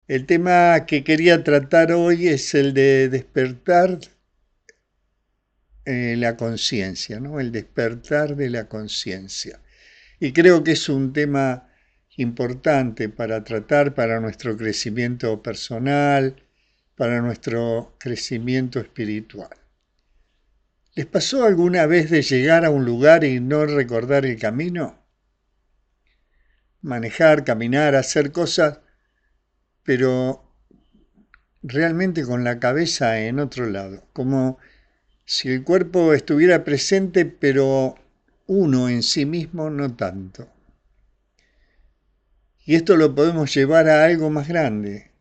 El tema que quería tratar hoy es el de despertar la conciencia, ¿no? El despertar de la conciencia. Y creo que es un tema importante para tratar para nuestro crecimiento personal, para nuestro crecimiento espiritual. ¿Les pasó alguna vez de llegar a un lugar y no recordar el camino? Manejar, caminar, hacer cosas, pero realmente con la cabeza en otro lado, como si el cuerpo estuviera presente, pero uno en sí mismo no tanto. Y esto lo podemos llevar a algo más grande.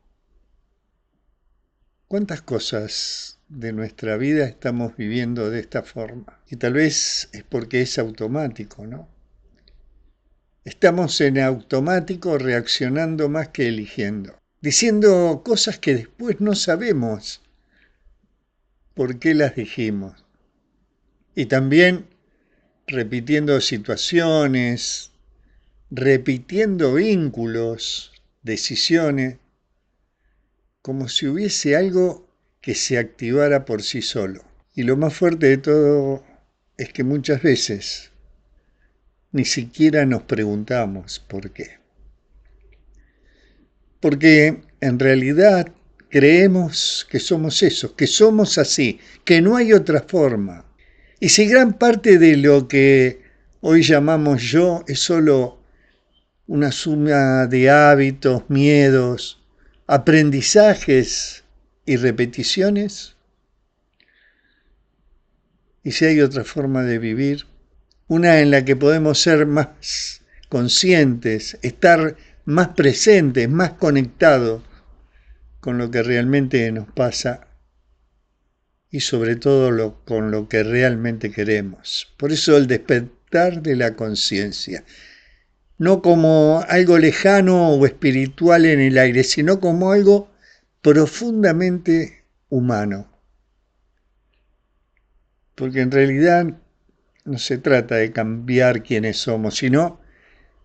¿Cuántas cosas de nuestra vida estamos viviendo de esta forma? Y tal vez es porque es automático, ¿no? Estamos en automático reaccionando más que eligiendo, diciendo cosas que después no sabemos por qué las dijimos. Y también repitiendo situaciones, repitiendo vínculos, decisiones, como si hubiese algo que se activara por sí solo. Y lo más fuerte de todo es que muchas veces ni siquiera nos preguntamos por qué. Porque en realidad creemos que somos eso, que somos así, que no hay otra forma. Y si gran parte de lo que hoy llamamos yo es solo una suma de hábitos, miedos, aprendizajes y repeticiones, y si hay otra forma de vivir, una en la que podemos ser más conscientes, estar más presentes, más conectados con lo que realmente nos pasa y sobre todo con lo que realmente queremos. Por eso el despertar de la conciencia, no como algo lejano o espiritual en el aire, sino como algo profundamente humano. Porque en realidad no se trata de cambiar quiénes somos, sino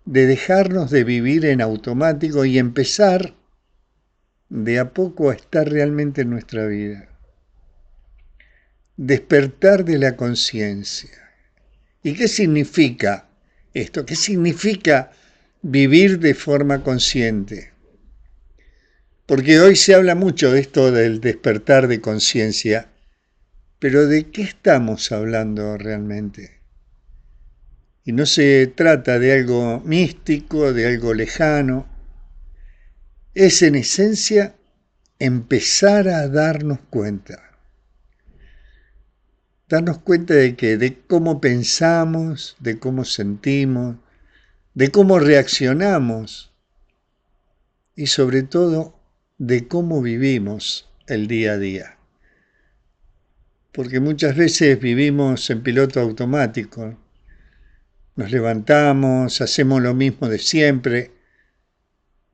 de dejarnos de vivir en automático y empezar de a poco a estar realmente en nuestra vida. Despertar de la conciencia. ¿Y qué significa esto? ¿Qué significa vivir de forma consciente? Porque hoy se habla mucho de esto del despertar de conciencia, pero ¿de qué estamos hablando realmente? Y no se trata de algo místico, de algo lejano. Es en esencia empezar a darnos cuenta. Darnos cuenta de que, de cómo pensamos, de cómo sentimos, de cómo reaccionamos y sobre todo de cómo vivimos el día a día. Porque muchas veces vivimos en piloto automático. Nos levantamos, hacemos lo mismo de siempre.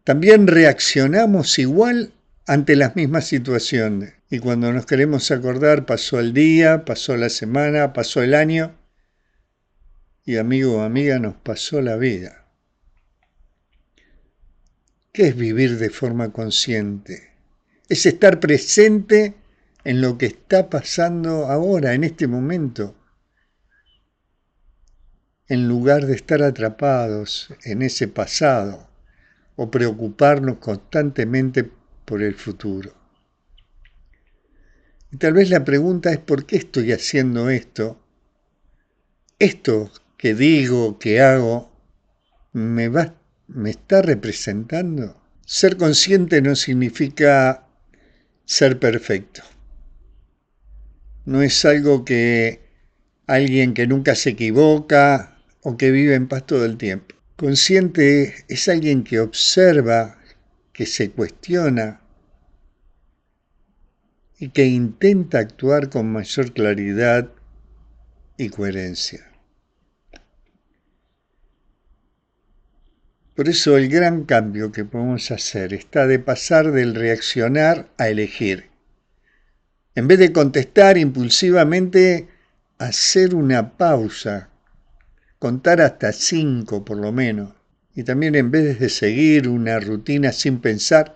También reaccionamos igual ante las mismas situaciones. Y cuando nos queremos acordar, pasó el día, pasó la semana, pasó el año. Y amigo o amiga, nos pasó la vida. ¿Qué es vivir de forma consciente? Es estar presente en lo que está pasando ahora, en este momento, en lugar de estar atrapados en ese pasado o preocuparnos constantemente por el futuro. Y tal vez la pregunta es ¿por qué estoy haciendo esto? ¿Esto que digo, que hago, me está representando? Ser consciente no significa ser perfecto. No es algo que alguien que nunca se equivoca o que vive en paz todo el tiempo. Consciente es alguien que observa, que se cuestiona y que intenta actuar con mayor claridad y coherencia. Por eso el gran cambio que podemos hacer está de pasar del reaccionar a elegir. En vez de contestar impulsivamente, hacer una pausa, contar hasta 5 por lo menos. Y también en vez de seguir una rutina sin pensar,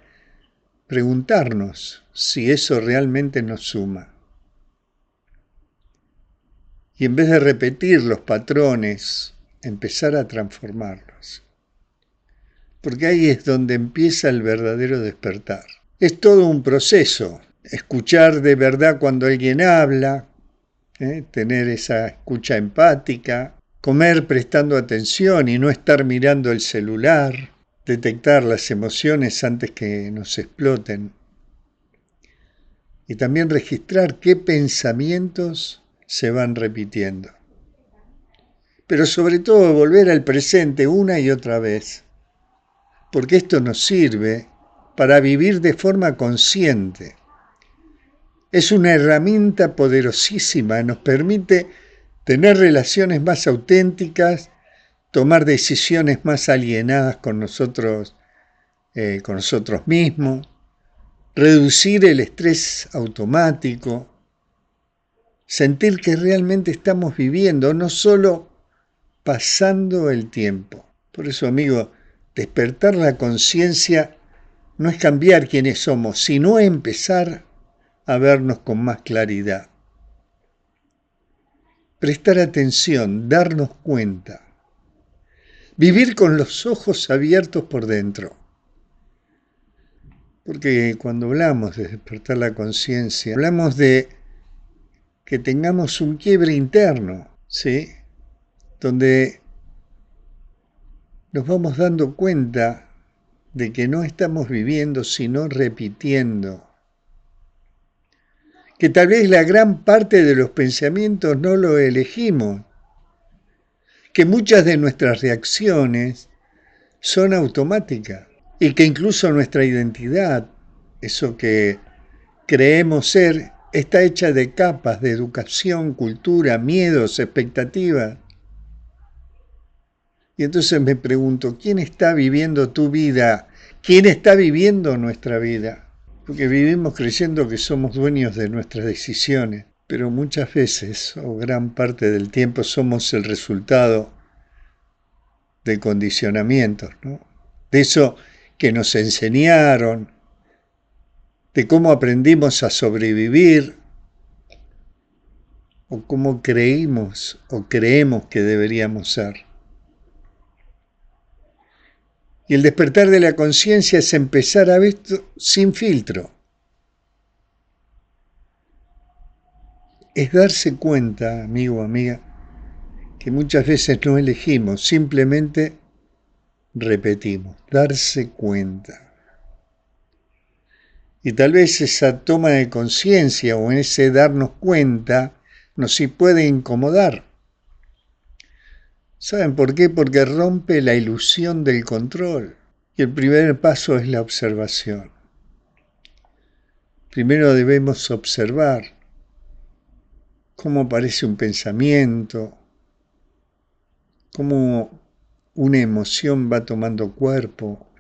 preguntarnos si eso realmente nos suma. Y en vez de repetir los patrones, empezar a transformarlos. Porque ahí es donde empieza el verdadero despertar. Es todo un proceso. Escuchar de verdad cuando alguien habla, tener esa escucha empática, comer prestando atención y no estar mirando el celular, detectar las emociones antes que nos exploten. Y también registrar qué pensamientos se van repitiendo. Pero sobre todo volver al presente una y otra vez, porque esto nos sirve para vivir de forma consciente. Es una herramienta poderosísima, nos permite tener relaciones más auténticas, tomar decisiones más alienadas con nosotros mismos, reducir el estrés automático, sentir que realmente estamos viviendo, no solo pasando el tiempo. Por eso, amigo, despertar la conciencia no es cambiar quiénes somos, sino empezar a vernos con más claridad. Prestar atención, darnos cuenta. Vivir con los ojos abiertos por dentro. Porque cuando hablamos de despertar la conciencia, hablamos de que tengamos un quiebre interno, ¿sí? Donde nos vamos dando cuenta de que no estamos viviendo, sino repitiendo. Que tal vez la gran parte de los pensamientos no lo elegimos. Que muchas de nuestras reacciones son automáticas. Y que incluso nuestra identidad, eso que creemos ser, está hecha de capas de educación, cultura, miedos, expectativas. Y entonces me pregunto, ¿quién está viviendo tu vida? ¿Quién está viviendo nuestra vida? Porque vivimos creyendo que somos dueños de nuestras decisiones, pero muchas veces, o gran parte del tiempo, somos el resultado de condicionamientos, ¿no? De eso que nos enseñaron, de cómo aprendimos a sobrevivir, o cómo creímos o creemos que deberíamos ser. Y el despertar de la conciencia es empezar a ver esto sin filtro. Es darse cuenta, amigo o amiga, que muchas veces no elegimos, simplemente repetimos, darse cuenta. Y tal vez esa toma de conciencia o ese darnos cuenta nos sí puede incomodar. ¿Saben por qué? Porque rompe la ilusión del control. Y el primer paso es la observación. Primero debemos observar cómo aparece un pensamiento, cómo una emoción va tomando cuerpo,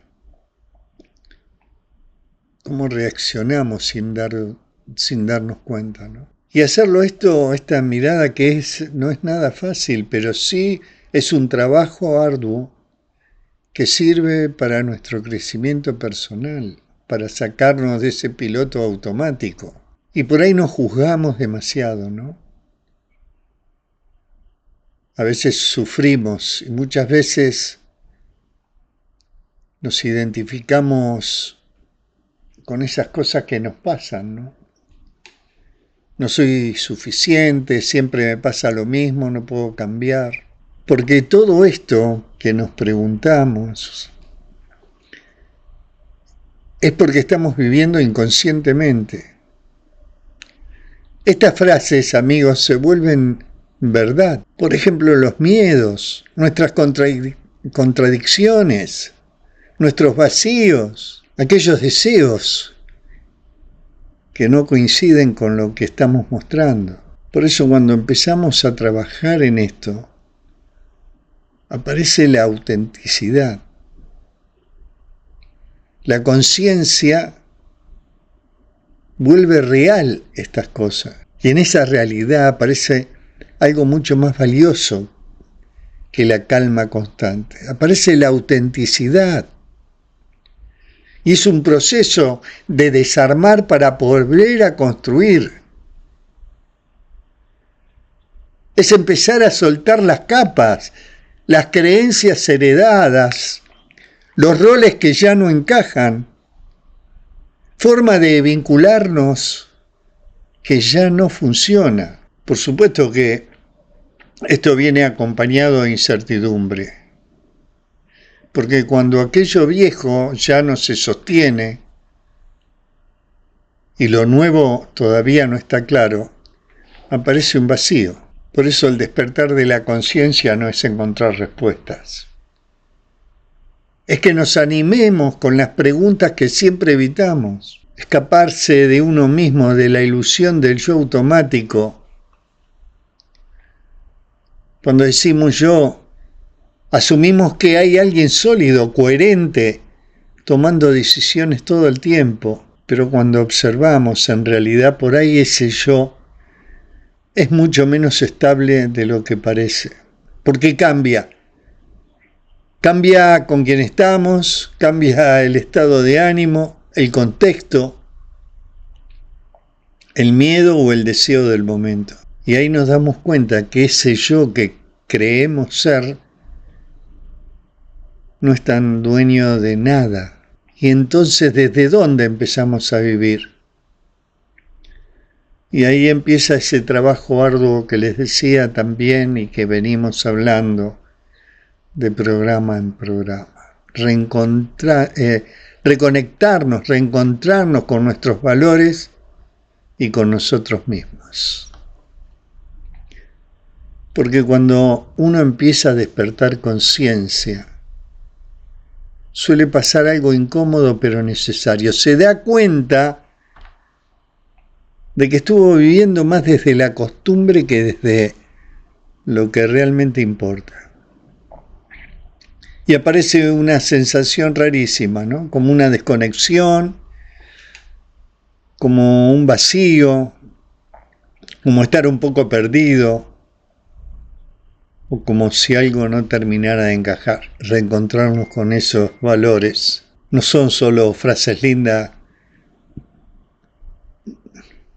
cómo reaccionamos sin darnos cuenta, ¿no? Y hacerlo esta mirada que no es nada fácil, pero sí es un trabajo arduo que sirve para nuestro crecimiento personal, para sacarnos de ese piloto automático. Y por ahí nos juzgamos demasiado, ¿no? A veces sufrimos y muchas veces nos identificamos con esas cosas que nos pasan, ¿no? No soy suficiente, siempre me pasa lo mismo, no puedo cambiar. Porque todo esto que nos preguntamos es porque estamos viviendo inconscientemente. Estas frases, amigos, se vuelven verdad. Por ejemplo, los miedos, nuestras contradicciones, nuestros vacíos, aquellos deseos que no coinciden con lo que estamos mostrando. Por eso cuando empezamos a trabajar en esto, aparece la autenticidad. La conciencia vuelve real estas cosas. Y en esa realidad aparece algo mucho más valioso que la calma constante. Aparece la autenticidad. Y es un proceso de desarmar para volver a construir. Es empezar a soltar las capas, las creencias heredadas, los roles que ya no encajan, forma de vincularnos que ya no funciona. Por supuesto que esto viene acompañado de incertidumbre, porque cuando aquello viejo ya no se sostiene y lo nuevo todavía no está claro, aparece un vacío. Por eso el despertar de la conciencia no es encontrar respuestas. Es que nos animemos con las preguntas que siempre evitamos. Escaparse de uno mismo, de la ilusión del yo automático. Cuando decimos yo, asumimos que hay alguien sólido, coherente, tomando decisiones todo el tiempo. Pero cuando observamos, en realidad por ahí ese yo es mucho menos estable de lo que parece. Porque cambia. Cambia con quien estamos, cambia el estado de ánimo, el contexto, el miedo o el deseo del momento. Y ahí nos damos cuenta que ese yo que creemos ser no es tan dueño de nada. Y entonces, ¿desde dónde empezamos a vivir? Y ahí empieza ese trabajo arduo que les decía también y que venimos hablando de programa en programa. Reconectarnos, reencontrarnos con nuestros valores y con nosotros mismos. Porque cuando uno empieza a despertar conciencia, suele pasar algo incómodo pero necesario. Se da cuenta de que estuvo viviendo más desde la costumbre que desde lo que realmente importa. Y aparece una sensación rarísima, ¿no? Como una desconexión, como un vacío, como estar un poco perdido, o como si algo no terminara de encajar. Reencontrarnos con esos valores no son solo frases lindas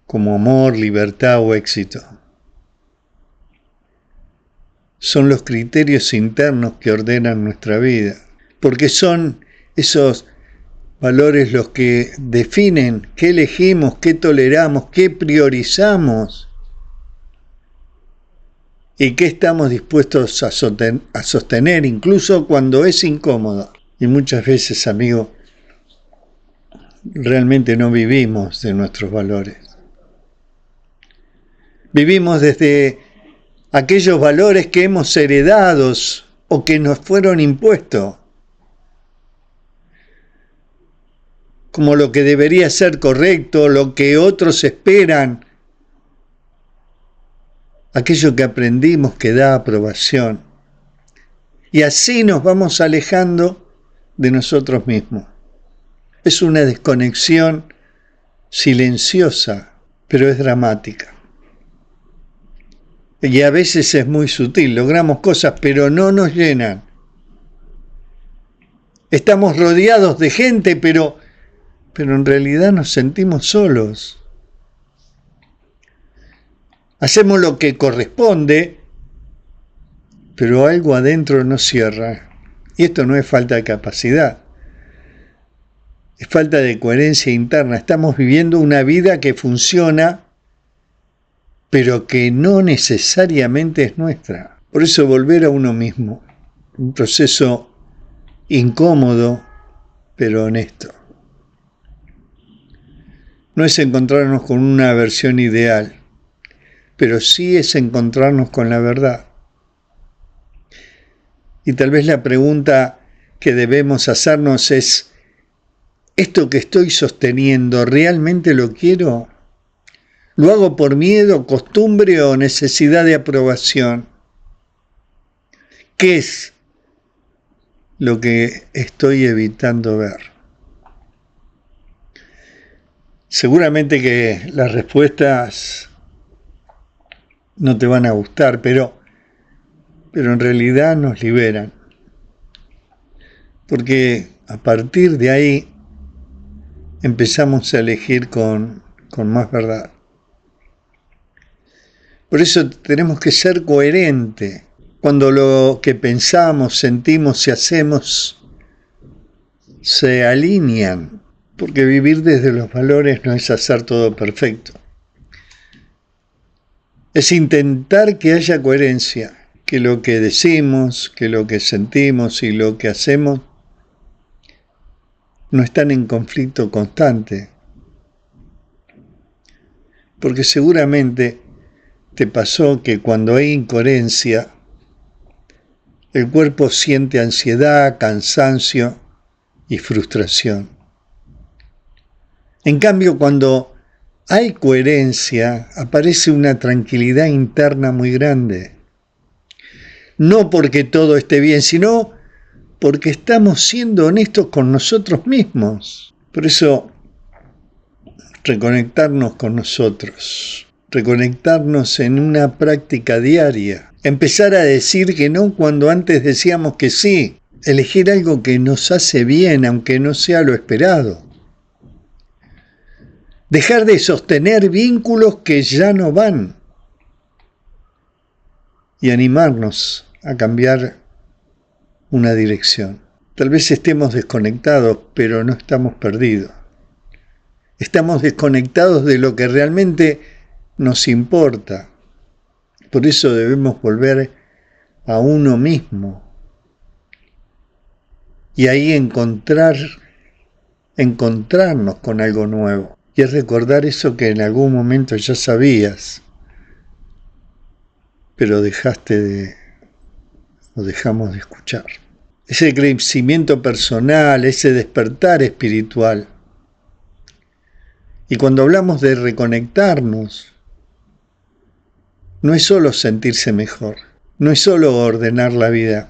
como amor, libertad o éxito. Son los criterios internos que ordenan nuestra vida, porque son esos valores los que definen qué elegimos, qué toleramos, qué priorizamos y qué estamos dispuestos a sostener, incluso cuando es incómodo. Y muchas veces, amigo, realmente no vivimos de nuestros valores. Vivimos desde aquellos valores que hemos heredado o que nos fueron impuestos, como lo que debería ser correcto, lo que otros esperan, aquello que aprendimos que da aprobación. Y así nos vamos alejando de nosotros mismos. Es una desconexión silenciosa, pero es dramática. Y a veces es muy sutil, logramos cosas, pero no nos llenan. Estamos rodeados de gente, pero en realidad nos sentimos solos. Hacemos lo que corresponde, pero algo adentro no cierra. Y esto no es falta de capacidad, es falta de coherencia interna. Estamos viviendo una vida que funciona, pero que no necesariamente es nuestra. Por eso volver a uno mismo, un proceso incómodo, pero honesto. No es encontrarnos con una versión ideal, pero sí es encontrarnos con la verdad. Y tal vez la pregunta que debemos hacernos es, ¿esto que estoy sosteniendo realmente lo quiero? ¿Lo hago por miedo, costumbre o necesidad de aprobación? ¿Qué es lo que estoy evitando ver? Seguramente que las respuestas no te van a gustar, pero en realidad nos liberan. Porque a partir de ahí empezamos a elegir con más verdad. Por eso tenemos que ser coherentes. Cuando lo que pensamos, sentimos y hacemos se alinean, porque vivir desde los valores no es hacer todo perfecto. Es intentar que haya coherencia, que lo que decimos, que lo que sentimos y lo que hacemos no están en conflicto constante. Porque seguramente te pasó que cuando hay incoherencia, el cuerpo siente ansiedad, cansancio y frustración. En cambio, cuando hay coherencia, aparece una tranquilidad interna muy grande. No porque todo esté bien, sino porque estamos siendo honestos con nosotros mismos. Por eso, reconectarnos con nosotros, reconectarnos en una práctica diaria, empezar a decir que no cuando antes decíamos que sí, elegir algo que nos hace bien, aunque no sea lo esperado. Dejar de sostener vínculos que ya no van y animarnos a cambiar una dirección. Tal vez estemos desconectados, pero no estamos perdidos. Estamos desconectados de lo que realmente nos importa. Por eso debemos volver a uno mismo y ahí encontrarnos con algo nuevo. Y es recordar eso que en algún momento ya sabías, pero dejamos de escuchar. Ese crecimiento personal, ese despertar espiritual. Y cuando hablamos de reconectarnos, no es solo sentirse mejor, no es solo ordenar la vida.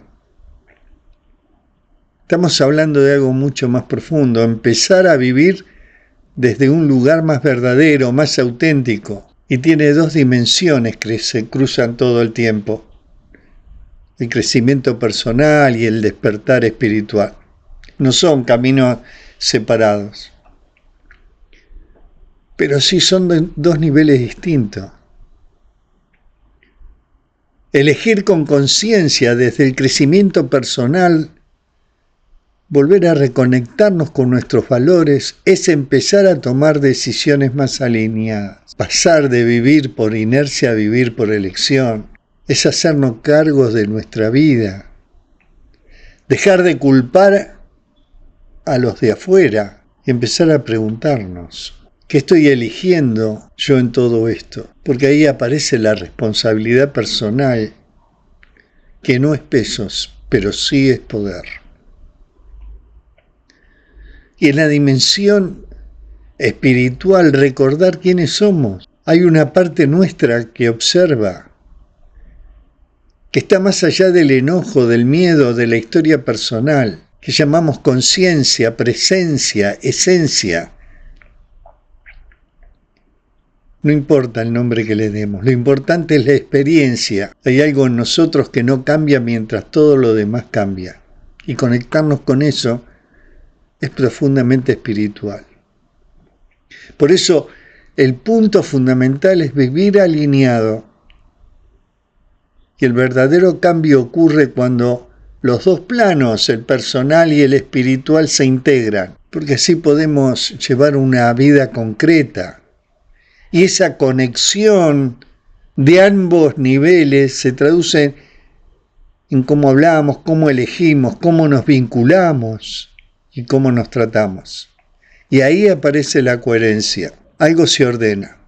Estamos hablando de algo mucho más profundo, empezar a vivir desde un lugar más verdadero, más auténtico. Y tiene dos dimensiones que se cruzan todo el tiempo: el crecimiento personal y el despertar espiritual. No son caminos separados, pero sí son dos niveles distintos. Elegir con conciencia desde el crecimiento personal, volver a reconectarnos con nuestros valores, es empezar a tomar decisiones más alineadas. Pasar de vivir por inercia a vivir por elección. Es hacernos cargos de nuestra vida. Dejar de culpar a los de afuera y empezar a preguntarnos: ¿qué estoy eligiendo yo en todo esto? Porque ahí aparece la responsabilidad personal, que no es pesos, pero sí es poder. Y en la dimensión espiritual, recordar quiénes somos. Hay una parte nuestra que observa, que está más allá del enojo, del miedo, de la historia personal, que llamamos conciencia, presencia, esencia. No importa el nombre que le demos, lo importante es la experiencia. Hay algo en nosotros que no cambia mientras todo lo demás cambia. Y conectarnos con eso es profundamente espiritual. Por eso, el punto fundamental es vivir alineado. Y el verdadero cambio ocurre cuando los dos planos, el personal y el espiritual, se integran, porque así podemos llevar una vida concreta. Y esa conexión de ambos niveles se traduce en cómo hablamos, cómo elegimos, cómo nos vinculamos y cómo nos tratamos. Y ahí aparece la coherencia. Algo se ordena.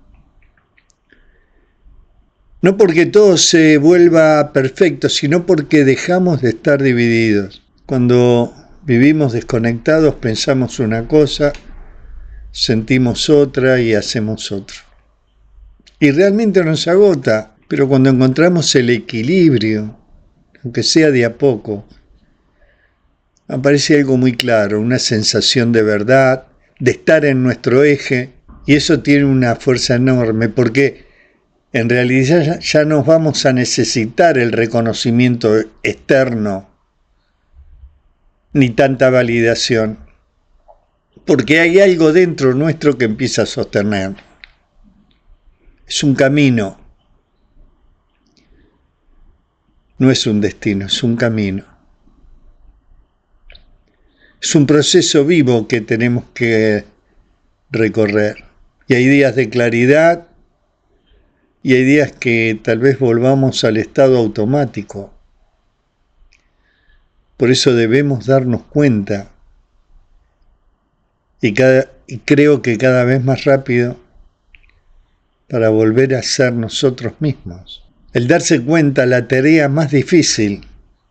No porque todo se vuelva perfecto, sino porque dejamos de estar divididos. Cuando vivimos desconectados, pensamos una cosa, sentimos otra y hacemos otra. Y realmente nos agota, pero cuando encontramos el equilibrio, aunque sea de a poco, aparece algo muy claro, una sensación de verdad, de estar en nuestro eje, y eso tiene una fuerza enorme, porque en realidad ya no vamos a necesitar el reconocimiento externo, ni tanta validación. porque hay algo dentro nuestro que empieza a sostener. Es un camino, no es un destino, es un camino. Es un proceso vivo que tenemos que recorrer. Y hay días de claridad y hay días que tal vez volvamos al estado automático. Por eso debemos darnos cuenta y creo que cada vez más rápido para volver a ser nosotros mismos. El darse cuenta, la tarea más difícil,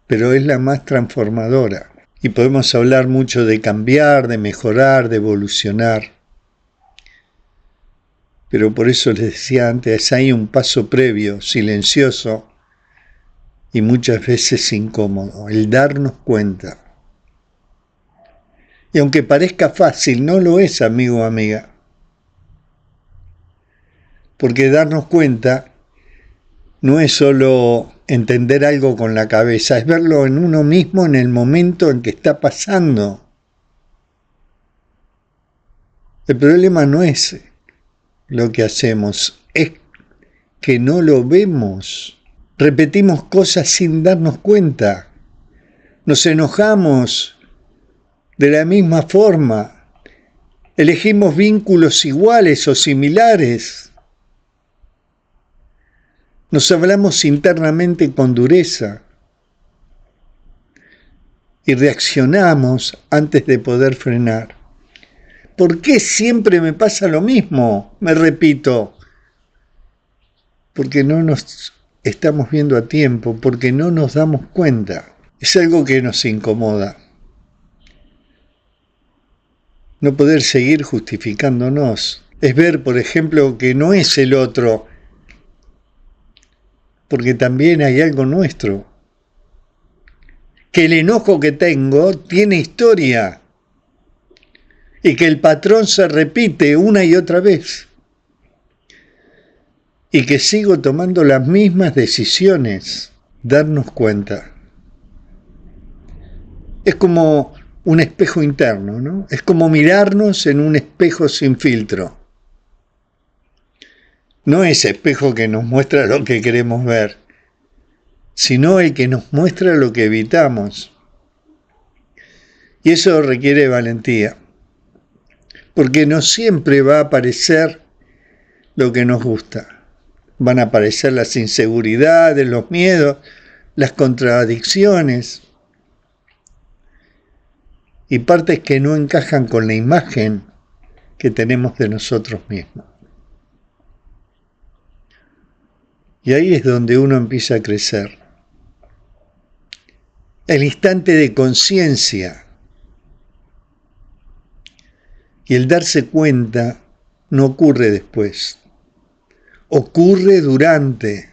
pero es la más transformadora. Y podemos hablar mucho de cambiar, de mejorar, de evolucionar. Pero por eso les decía antes, hay un paso previo, silencioso y muchas veces incómodo, el darnos cuenta. Y aunque parezca fácil, no lo es, amigo o amiga. Porque darnos cuenta no es solo entender algo con la cabeza, es verlo en uno mismo en el momento en que está pasando. El problema no es lo que hacemos, es que no lo vemos. Repetimos cosas sin darnos cuenta. Nos enojamos de la misma forma. Elegimos vínculos iguales o similares. Nos hablamos internamente con dureza y reaccionamos antes de poder frenar. ¿Por qué siempre me pasa lo mismo? Me repito. Porque no nos estamos viendo a tiempo, porque no nos damos cuenta. Es algo que nos incomoda. No poder seguir justificándonos. Es ver, por ejemplo, que no es el otro, porque también hay algo nuestro. Que el enojo que tengo tiene historia y que el patrón se repite una y otra vez y que sigo tomando las mismas decisiones. Darnos cuenta. Es como un espejo interno, ¿no? Es como mirarnos en un espejo sin filtro. No ese espejo que nos muestra lo que queremos ver, sino el que nos muestra lo que evitamos. Y eso requiere valentía, porque no siempre va a aparecer lo que nos gusta. Van a aparecer las inseguridades, los miedos, las contradicciones y partes que no encajan con la imagen que tenemos de nosotros mismos. Y ahí es donde uno empieza a crecer. El instante de conciencia y el darse cuenta no ocurre después, ocurre durante.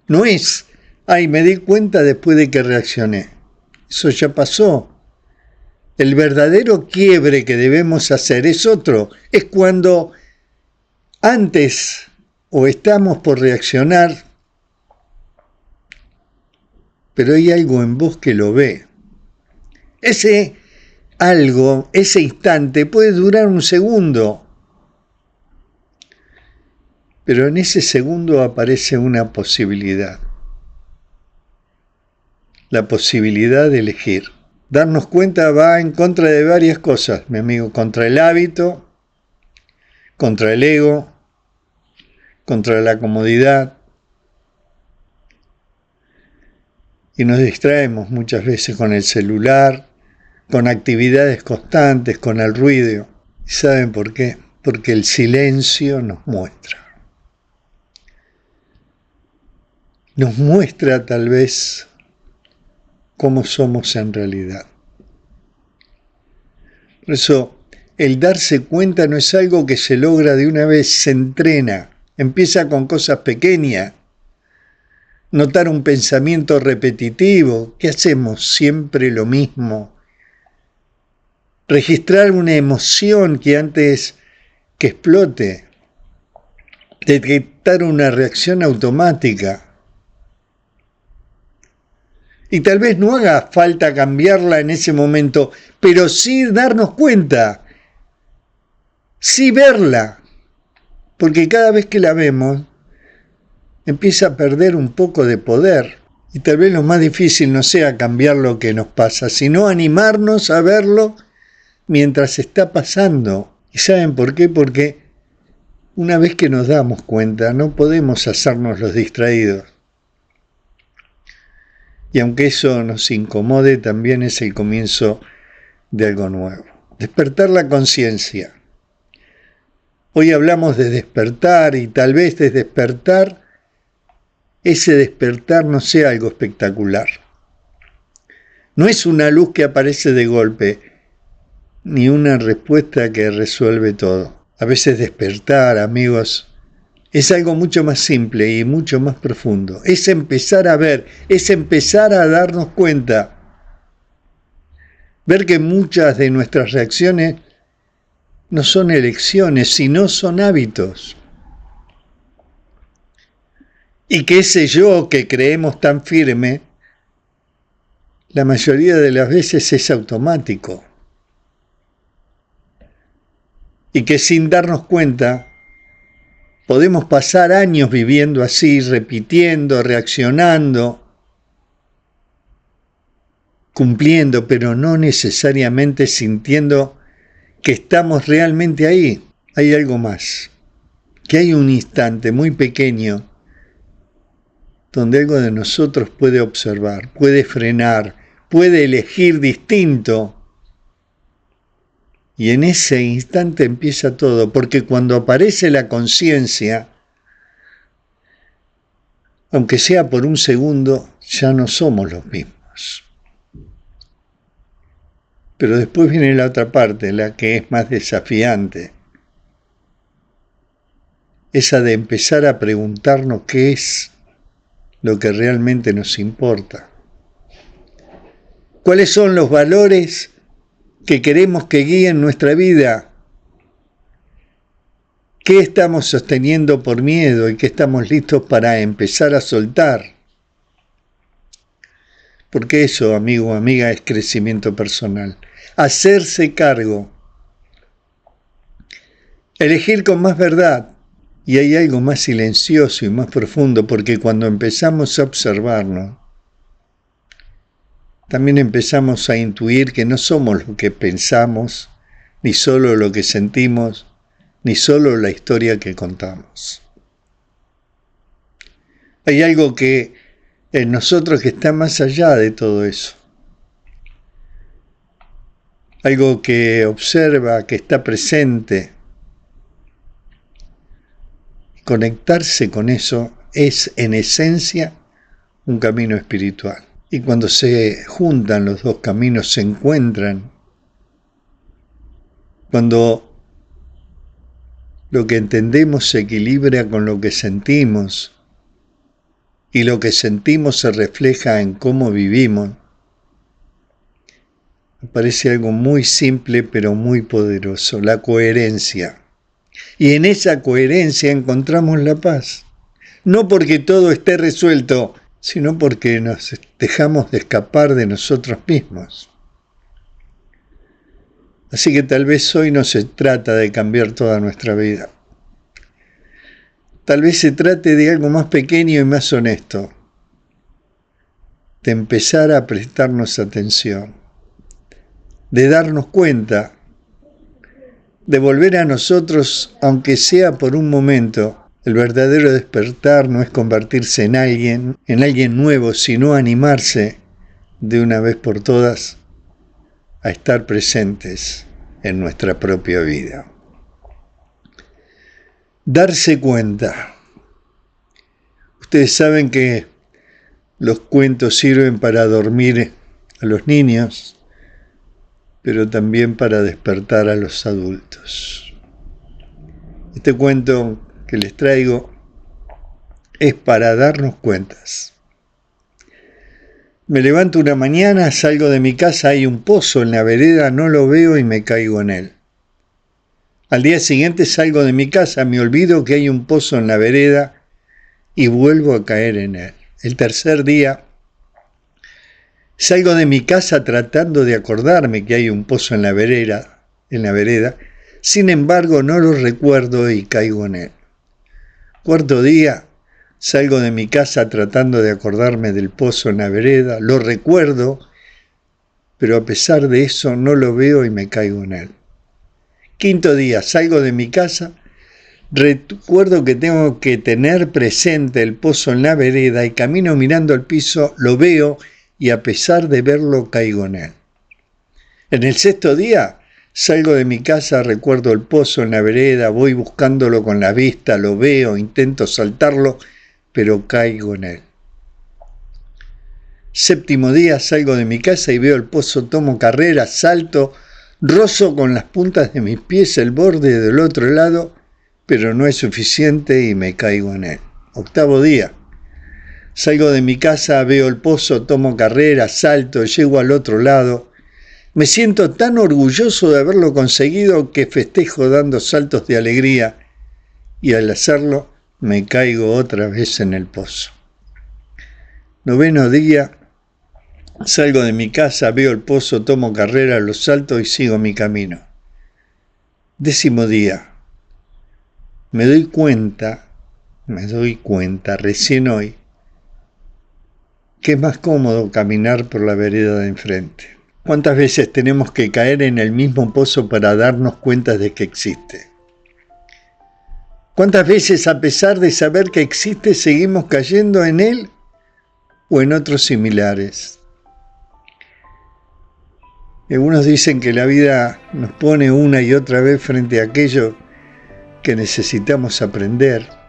No es, ay, me di cuenta después de que reaccioné. Eso ya pasó. El verdadero quiebre que debemos hacer es otro. Es cuando antes o estamos por reaccionar, pero hay algo en vos que lo ve. Ese algo, ese instante puede durar un segundo, pero en ese segundo aparece una posibilidad. La posibilidad de elegir. Darnos cuenta va en contra de varias cosas, mi amigo, contra el hábito, contra el ego, contra la comodidad. Y nos distraemos muchas veces con el celular, con actividades constantes, con el ruido. ¿Y saben por qué? Porque el silencio nos muestra. Nos muestra tal vez cómo somos en realidad. Por eso, el darse cuenta no es algo que se logra de una vez, se entrena. Empieza con cosas pequeñas. Notar un pensamiento repetitivo. ¿Qué hacemos? Siempre lo mismo. Registrar una emoción que antes que explote. Detectar una reacción automática. Y tal vez no haga falta cambiarla en ese momento, pero sí darnos cuenta, sí verla, porque cada vez que la vemos empieza a perder un poco de poder. Y tal vez lo más difícil no sea cambiar lo que nos pasa, sino animarnos a verlo mientras está pasando. ¿Y saben por qué? Porque una vez que nos damos cuenta, no podemos hacernos los distraídos. Y aunque eso nos incomode, también es el comienzo de algo nuevo. Despertar la conciencia. Hoy hablamos de despertar y tal vez de despertar, ese despertar no sea algo espectacular. No es una luz que aparece de golpe, ni una respuesta que resuelve todo. A veces despertar, amigos, es algo mucho más simple y mucho más profundo. Es empezar a ver, es empezar a darnos cuenta. Ver que muchas de nuestras reacciones no son elecciones, sino son hábitos. Y que ese yo que creemos tan firme, la mayoría de las veces es automático. Y que sin darnos cuenta, podemos pasar años viviendo así, repitiendo, reaccionando, cumpliendo, pero no necesariamente sintiendo que estamos realmente ahí. Hay algo más, que hay un instante muy pequeño donde algo de nosotros puede observar, puede frenar, puede elegir distinto. Y en ese instante empieza todo, porque cuando aparece la conciencia, aunque sea por un segundo, ya no somos los mismos. Pero después viene la otra parte, la que es más desafiante. Esa de empezar a preguntarnos qué es lo que realmente nos importa. ¿Cuáles son los valores que queremos que guíen nuestra vida? ¿Qué estamos sosteniendo por miedo y qué estamos listos para empezar a soltar? Porque eso, amigo o amiga, es crecimiento personal. Hacerse cargo. Elegir con más verdad. Y hay algo más silencioso y más profundo, porque cuando empezamos a observarnos, también empezamos a intuir que no somos lo que pensamos, ni solo lo que sentimos, ni solo la historia que contamos. Hay algo que en nosotros que está más allá de todo eso. Algo que observa, que está presente. Conectarse con eso es en esencia un camino espiritual. Y cuando se juntan los dos caminos, se encuentran. Cuando lo que entendemos se equilibra con lo que sentimos y lo que sentimos se refleja en cómo vivimos, me parece algo muy simple pero muy poderoso, la coherencia. Y en esa coherencia encontramos la paz. No porque todo esté resuelto, sino porque nos dejamos de escapar de nosotros mismos. Así que tal vez hoy no se trata de cambiar toda nuestra vida. Tal vez se trate de algo más pequeño y más honesto. De empezar a prestarnos atención. De darnos cuenta. De volver a nosotros, aunque sea por un momento. El verdadero despertar no es convertirse en alguien nuevo, sino animarse de una vez por todas a estar presentes en nuestra propia vida. Darse cuenta. Ustedes saben que los cuentos sirven para dormir a los niños, pero también para despertar a los adultos. Este cuento que les traigo es para darnos cuentas. Me levanto una mañana, salgo de mi casa, hay un pozo en la vereda, no lo veo y me caigo en él. Al día siguiente salgo de mi casa, me olvido que hay un pozo en la vereda y vuelvo a caer en él. El tercer día Salgo de mi casa tratando de acordarme que hay un pozo en la vereda. Sin embargo, no lo recuerdo y caigo en él. Cuarto día, salgo de mi casa tratando de acordarme del pozo en la vereda. Lo recuerdo, pero a pesar de eso no lo veo y me caigo en él. Quinto día, salgo de mi casa. Recuerdo que tengo que tener presente el pozo en la vereda y camino mirando al piso, lo veo y a pesar de verlo caigo en él. En el sexto día salgo de mi casa, recuerdo el pozo en la vereda, voy buscándolo con la vista, lo veo, intento saltarlo, pero caigo en él. Séptimo día salgo de mi casa y veo el pozo, tomo carrera, salto, rozo con las puntas de mis pies el borde del otro lado, pero no es suficiente y me caigo en él. Octavo día. Salgo de mi casa, veo el pozo, tomo carrera, salto, llego al otro lado. Me siento tan orgulloso de haberlo conseguido que festejo dando saltos de alegría y al hacerlo me caigo otra vez en el pozo. Noveno día. Salgo de mi casa, veo el pozo, tomo carrera, lo salto y sigo mi camino. Décimo día. Me doy cuenta recién hoy que es más cómodo caminar por la vereda de enfrente. ¿Cuántas veces tenemos que caer en el mismo pozo para darnos cuenta de que existe? ¿Cuántas veces, a pesar de saber que existe, seguimos cayendo en él o en otros similares? Algunos dicen que la vida nos pone una y otra vez frente a aquello que necesitamos aprender.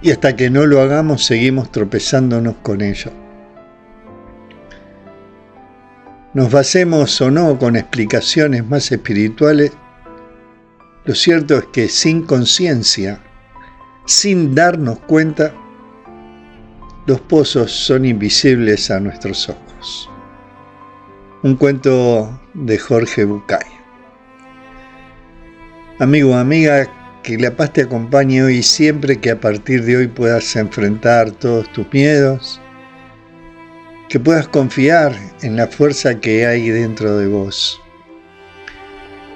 Y hasta que no lo hagamos, seguimos tropezándonos con ello. Nos basemos o no con explicaciones más espirituales, lo cierto es que sin conciencia, sin darnos cuenta, los pozos son invisibles a nuestros ojos. Un cuento de Jorge Bucay. Amigo, amiga, que la paz te acompañe hoy y siempre, que a partir de hoy puedas enfrentar todos tus miedos, que puedas confiar en la fuerza que hay dentro de vos,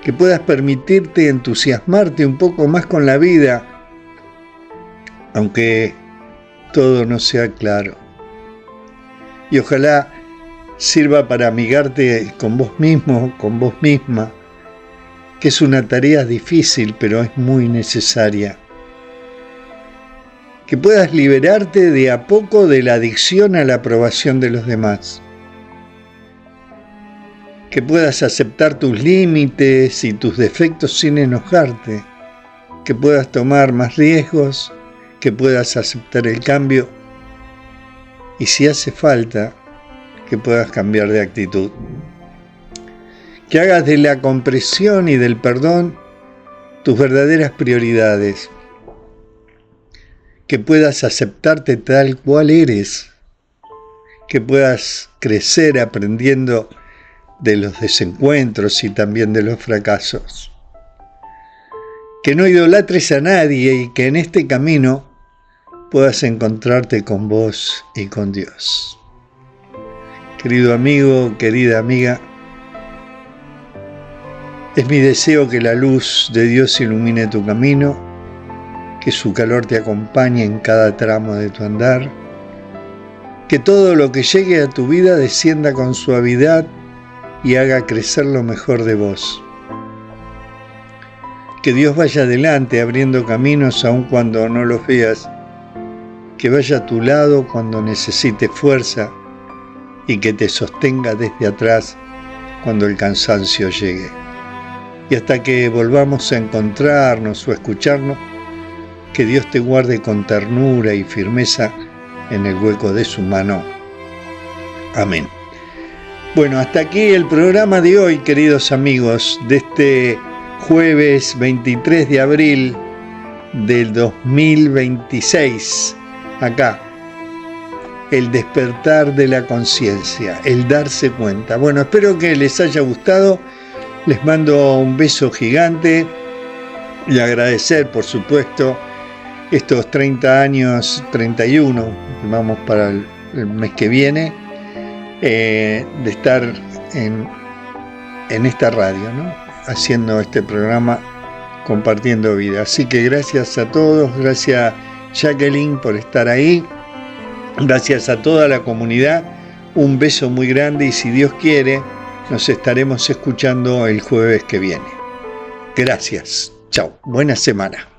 que puedas permitirte entusiasmarte un poco más con la vida, aunque todo no sea claro. Y ojalá sirva para amigarte con vos mismo, con vos misma, que es una tarea difícil, pero es muy necesaria. Que puedas liberarte de a poco de la adicción a la aprobación de los demás. Que puedas aceptar tus límites y tus defectos sin enojarte. Que puedas tomar más riesgos, que puedas aceptar el cambio y, si hace falta, que puedas cambiar de actitud. Que hagas de la comprensión y del perdón tus verdaderas prioridades. Que puedas aceptarte tal cual eres. Que puedas crecer aprendiendo de los desencuentros y también de los fracasos. Que no idolatres a nadie y que en este camino puedas encontrarte con vos y con Dios. Querido amigo, querida amiga, es mi deseo que la luz de Dios ilumine tu camino, que su calor te acompañe en cada tramo de tu andar, que todo lo que llegue a tu vida descienda con suavidad y haga crecer lo mejor de vos. Que Dios vaya adelante abriendo caminos aun cuando no los veas, que vaya a tu lado cuando necesites fuerza y que te sostenga desde atrás cuando el cansancio llegue. Y hasta que volvamos a encontrarnos o escucharnos, que Dios te guarde con ternura y firmeza en el hueco de su mano. Amén. Bueno, hasta aquí el programa de hoy, queridos amigos, de este jueves 23 de abril del 2026. Acá, el despertar de la conciencia, el darse cuenta. Bueno, espero que les haya gustado. Les mando un beso gigante y agradecer, por supuesto, estos 30 años, 31, vamos para el mes que viene, de estar en esta radio, ¿no? Haciendo este programa, compartiendo vida. Así que gracias a todos, gracias Jacqueline por estar ahí, gracias a toda la comunidad, un beso muy grande y si Dios quiere, nos estaremos escuchando el jueves que viene. Gracias, chao, buena semana.